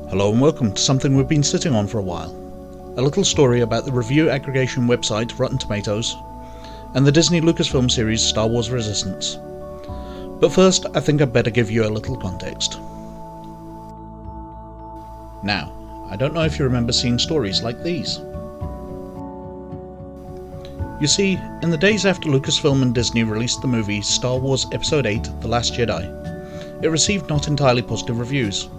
Hello and welcome to something we've been sitting on for a while. A little story about the review aggregation website Rotten Tomatoes and the Disney Lucasfilm series Star Wars Resistance. But first, I think I'd better give you a little context. Now, I don't know if you remember seeing stories like these. You see, in the days after Lucasfilm and Disney released the movie Star Wars Episode 8 The Last Jedi, it received not entirely positive reviews.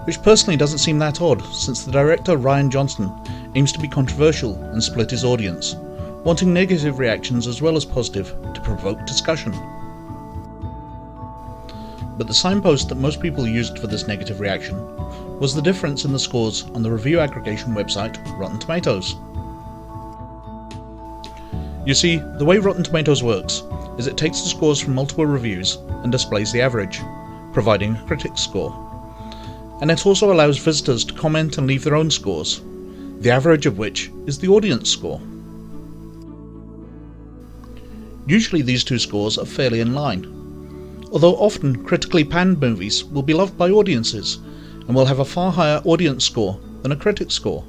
Which personally doesn't seem that odd, since the director Rian Johnson aims to be controversial and split his audience, wanting negative reactions as well as positive to provoke discussion. But the signpost that most people used for this negative reaction was the difference in the scores on the review aggregation website Rotten Tomatoes. You see, the way Rotten Tomatoes works is it takes the scores from multiple reviews and displays the average, providing a critic's score. And it also allows visitors to comment and leave their own scores, the average of which is the audience score. Usually these two scores are fairly in line, although often critically panned movies will be loved by audiences and will have a far higher audience score than a critic score.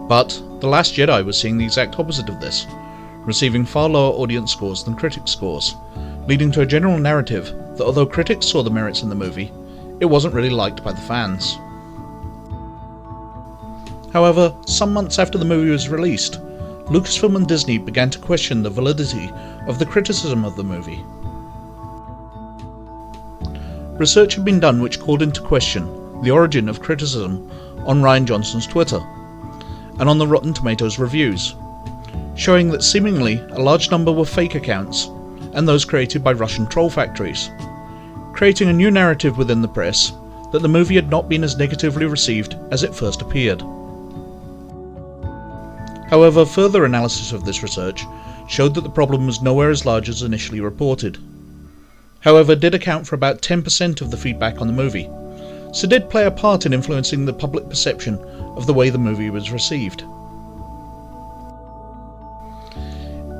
But The Last Jedi was seeing the exact opposite of this, receiving far lower audience scores than critic scores, leading to a general narrative that although critics saw the merits in the movie, it wasn't really liked by the fans. However, some months after the movie was released, Lucasfilm and Disney began to question the validity of the criticism of the movie. Research had been done which called into question the origin of criticism on Rian Johnson's Twitter, and on the Rotten Tomatoes reviews, showing that seemingly a large number were fake accounts and those created by Russian troll factories, creating a new narrative within the press that the movie had not been as negatively received as it first appeared. However, further analysis of this research showed that the problem was nowhere as large as initially reported. However, it did account for about 10% of the feedback on the movie, so did play a part in influencing the public perception of the way the movie was received.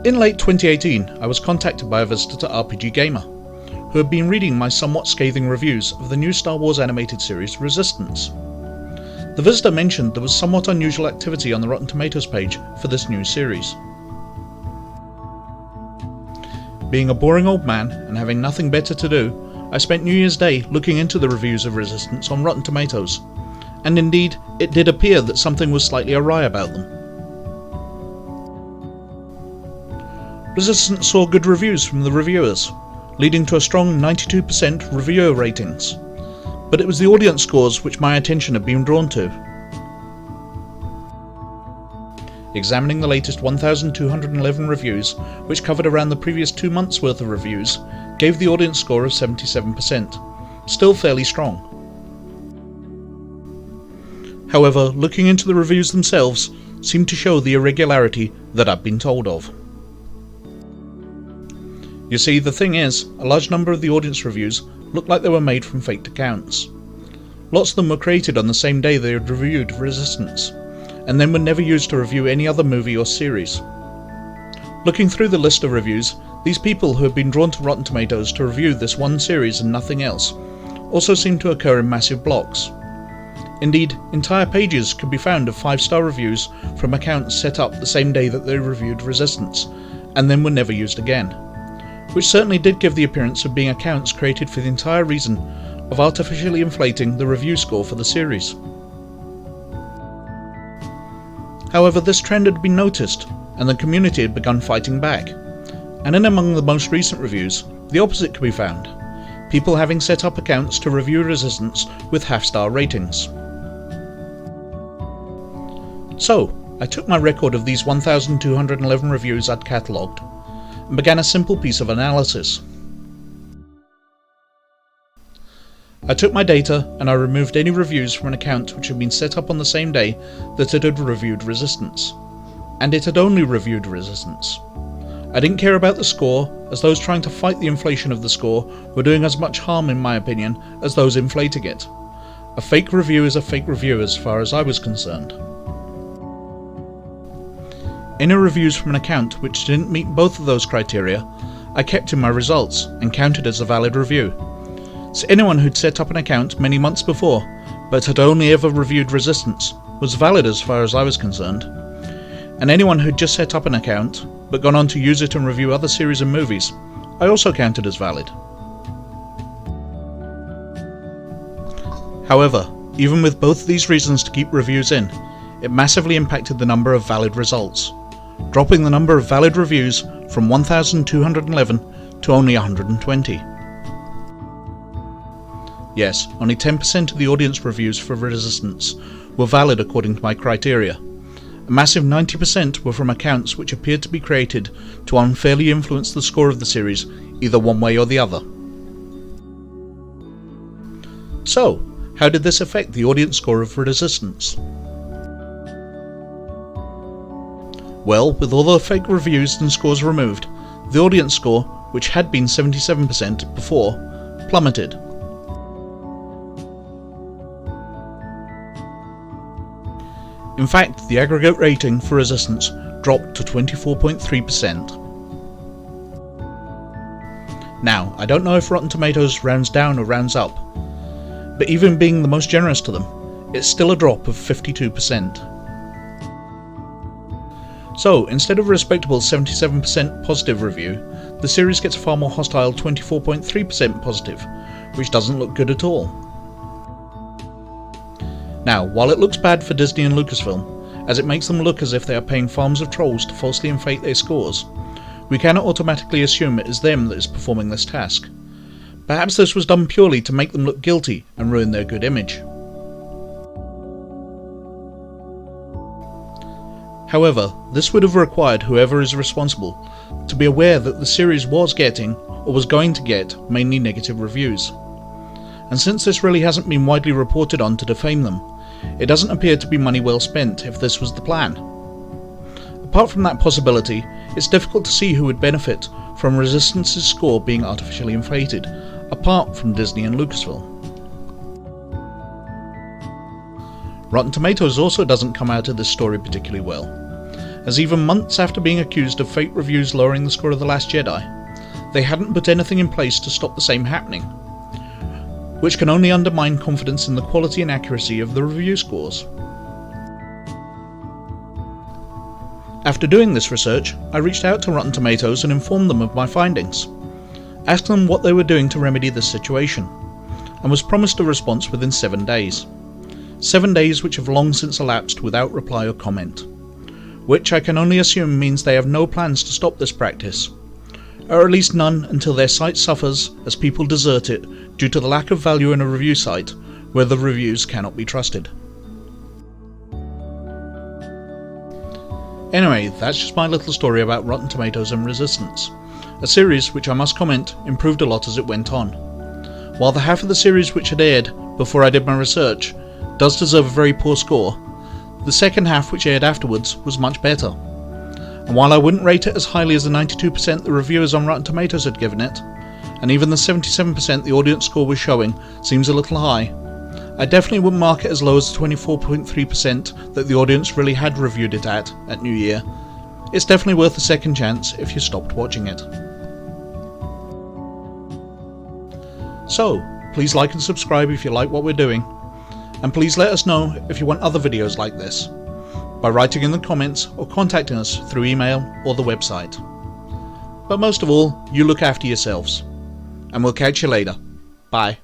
In late 2018, I was contacted by a visitor to RPG Gamer, who had been reading my somewhat scathing reviews of the new Star Wars animated series Resistance. The visitor mentioned there was somewhat unusual activity on the Rotten Tomatoes page for this new series. Being a boring old man and having nothing better to do, I spent New Year's Day looking into the reviews of Resistance on Rotten Tomatoes, and indeed, it did appear that something was slightly awry about them. Resistance saw good reviews from the reviewers, leading to a strong 92% reviewer ratings, but it was the audience scores which my attention had been drawn to. Examining the latest 1,211 reviews, which covered around the previous 2 months' worth of reviews, gave the audience score of 77%, still fairly strong. However, looking into the reviews themselves seemed to show the irregularity that I'd been told of. You see, the thing is, a large number of the audience reviews looked like they were made from faked accounts. Lots of them were created on the same day they had reviewed Resistance, and then were never used to review any other movie or series. Looking through the list of reviews, these people who had been drawn to Rotten Tomatoes to review this one series and nothing else also seemed to occur in massive blocks. Indeed, entire pages could be found of 5-star reviews from accounts set up the same day that they reviewed Resistance, and then were never used again, which certainly did give the appearance of being accounts created for the entire reason of artificially inflating the review score for the series. However, this trend had been noticed, and the community had begun fighting back, and in among the most recent reviews, the opposite could be found, people having set up accounts to review Resistance with half-star ratings. So, I took my record of these 1,211 reviews I'd catalogued, and began a simple piece of analysis. I took my data and I removed any reviews from an account which had been set up on the same day that it had reviewed Resistance, and it had only reviewed Resistance. I didn't care about the score, as those trying to fight the inflation of the score were doing as much harm in my opinion as those inflating it. A fake review is a fake review as far as I was concerned. Any reviews from an account which didn't meet both of those criteria, I kept in my results and counted as a valid review, So anyone who'd set up an account many months before, but had only ever reviewed Resistance, was valid as far as I was concerned. And anyone who'd just set up an account, but gone on to use it and review other series and movies, I also counted as valid. However, even with both of these reasons to keep reviews in, it massively impacted the number of valid results, dropping the number of valid reviews from 1,211 to only 120. Yes, only 10% of the audience reviews for Resistance were valid according to my criteria. A massive 90% were from accounts which appeared to be created to unfairly influence the score of the series either one way or the other. So, how did this affect the audience score of Resistance? Well, with all the fake reviews and scores removed, the audience score, which had been 77% before, plummeted. In fact, the aggregate rating for Resistance dropped to 24.3%. Now, I don't know if Rotten Tomatoes rounds down or rounds up, but even being the most generous to them, it's still a drop of 52%. So, instead of a respectable 77% positive review, the series gets a far more hostile 24.3% positive, which doesn't look good at all. Now, while it looks bad for Disney and Lucasfilm, as it makes them look as if they are paying farms of trolls to falsely inflate their scores, we cannot automatically assume it is them that is performing this task. Perhaps this was done purely to make them look guilty and ruin their good image. However, this would have required whoever is responsible to be aware that the series was getting, or was going to get, mainly negative reviews. And since this really hasn't been widely reported on to defame them, it doesn't appear to be money well spent if this was the plan. Apart from that possibility, it's difficult to see who would benefit from Resistance's score being artificially inflated, apart from Disney and Lucasfilm. Rotten Tomatoes also doesn't come out of this story particularly well, as even months after being accused of fake reviews lowering the score of The Last Jedi, they hadn't put anything in place to stop the same happening, which can only undermine confidence in the quality and accuracy of the review scores. After doing this research, I reached out to Rotten Tomatoes and informed them of my findings, asked them what they were doing to remedy this situation, and was promised a response within 7 days. 7 days which have long since elapsed without reply or comment, which I can only assume means they have no plans to stop this practice, or at least none until their site suffers as people desert it due to the lack of value in a review site where the reviews cannot be trusted. Anyway, that's just my little story about Rotten Tomatoes and Resistance, a series which I must comment improved a lot as it went on. While the half of the series which had aired before I did my research does deserve a very poor score, the second half which aired afterwards was much better. And while I wouldn't rate it as highly as the 92% the reviewers on Rotten Tomatoes had given it, and even the 77% the audience score was showing seems a little high, I definitely wouldn't mark it as low as the 24.3% that the audience really had reviewed it at New Year. It's definitely worth a second chance if you stopped watching it. So, please like and subscribe if you like what we're doing, and please let us know if you want other videos like this, by writing in the comments or contacting us through email or the website. But most of all, you look after yourselves, and we'll catch you later. Bye.